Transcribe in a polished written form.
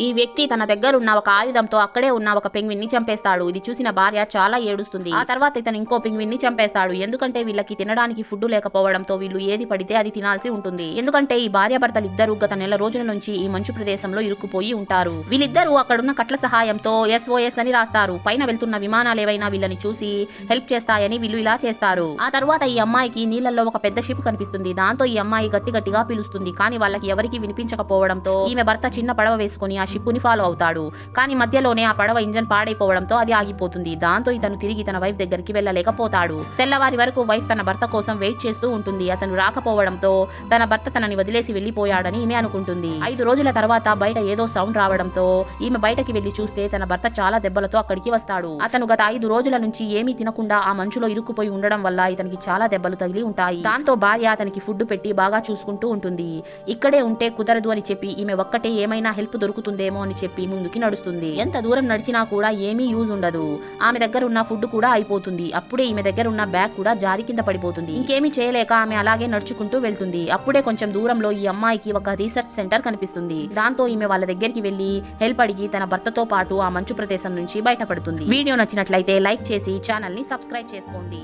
ఈ వ్యక్తి తన దగ్గర ఉన్న ఒక ఆయుధంతో అక్కడే ఉన్న ఒక పెంగ్విన్ ని చంపేస్తాడు. ఇది చూసిన భార్య చాలా ఏడుస్తుంది. ఆ తర్వాత ఇతను ఇంకో పెంగ్విన్ ని చంపేస్తాడు. ఎందుకంటే వీళ్ళకి తినడానికి ఫుడ్ లేకపోవడంతో వీళ్ళు ఏది పడితే అది తినాల్సి ఉంటుంది. ఎందుకంటే ఈ భార్యాభర్తలు ఇద్దరు గత నెల రోజుల నుంచి ఈ మంచు ప్రదేశంలో ఇరుక్కుపోయి ఉంటారు. వీళ్ళిద్దరూ అక్కడున్న కట్ల సహాయంతో SOS అని రాస్తారు. పైన వెళ్తున్న విమానాలు ఏవైనా వీళ్ళని చూసి హెల్ప్ చేస్తాయని వీళ్ళు ఇలా చేస్తారు. ఆ తర్వాత ఈ అమ్మాయికి నీళ్లలో ఒక పెద్ద షిప్ కనిపిస్తుంది. దాంతో ఈ అమ్మాయి గట్టిగా పిలుస్తుంది. కానీ వాళ్ళకి ఎవరికి వినిపించకపోవడంతో ఈమె భర్త చిన్న పడవ వేసుకుని ఆ షిప్ ని ఫాలో అవుతాడు. కానీ మధ్యలోనే ఆ పడవ ఇంజన్ పాడైపోవడంతో అది ఆగిపోతుంది. దాంతో ఇతను తిరిగి తన వైఫ్ దగ్గరికి వెళ్ళలేకపోతాడు. తెల్లవారి వరకు వైఫ్ తన భర్త కోసం వెయిట్ చేస్తూ ఉంటుంది. అతను రాకపోవడంతో తన భర్త తనని వదిలేసి వెళ్లిపోయాడని ఈమె అనుకుంటుంది. 5 రోజుల తర్వాత బయట ఏదో సౌండ్ రావడంతో ఈమె బయటకి వెళ్లి చూస్తే తన భర్త చాలా దెబ్బలతో అక్కడికి వస్తాడు. అతను గత 5 రోజుల నుంచి ఏమీ తినకుండా ఆ మంచులో ఇరుక్కుపోయి ఉండడం వల్ల ఇతనికి చాలా దెబ్బలు తగిలి ఉంటాయి. దాంతో భార్య అతనికి ఫుడ్ పెట్టి బాగా చూసుకుంటూ ఉంటుంది. ఇక్కడే ఉంటే కుదరదు అని చెప్పి ఈమె ఒక్కటే ఏమైనా హెల్ప్ దొరుకుతుందేమో అని చెప్పి ముందుకి నడుస్తుంది. ఎంత దూరం నడిచినా కూడా ఏమీ యూజ్ ఉండదు. ఆమె దగ్గర ఉన్న ఫుడ్ కూడా అయిపోతుంది. అప్పుడే ఈమె దగ్గర ఉన్న బ్యాగ్ కూడా జారి కింద పడిపోతుంది. ఇంకేమీ చేయలేక ఆమె అలాగే నడుచుకుంటూ వెళ్తుంది. అప్పుడే కొంచెం దూరంలో ఈ అమ్మాయికి ఒక రీసెర్చ్ సెంటర్ కనిపిస్తుంది. దాంతో ఈమె వాళ్ళ దగ్గరికి వెళ్లి హెల్ప్ అడిగి తన భర్తతో పాటు ఆ మంచు ప్రదేశం నుంచి బయటపడుతుంది. వీడియో నచ్చినట్లయితే లైక్ చేసి ఛానల్ ని సబ్స్క్రైబ్ చేసుకోండి.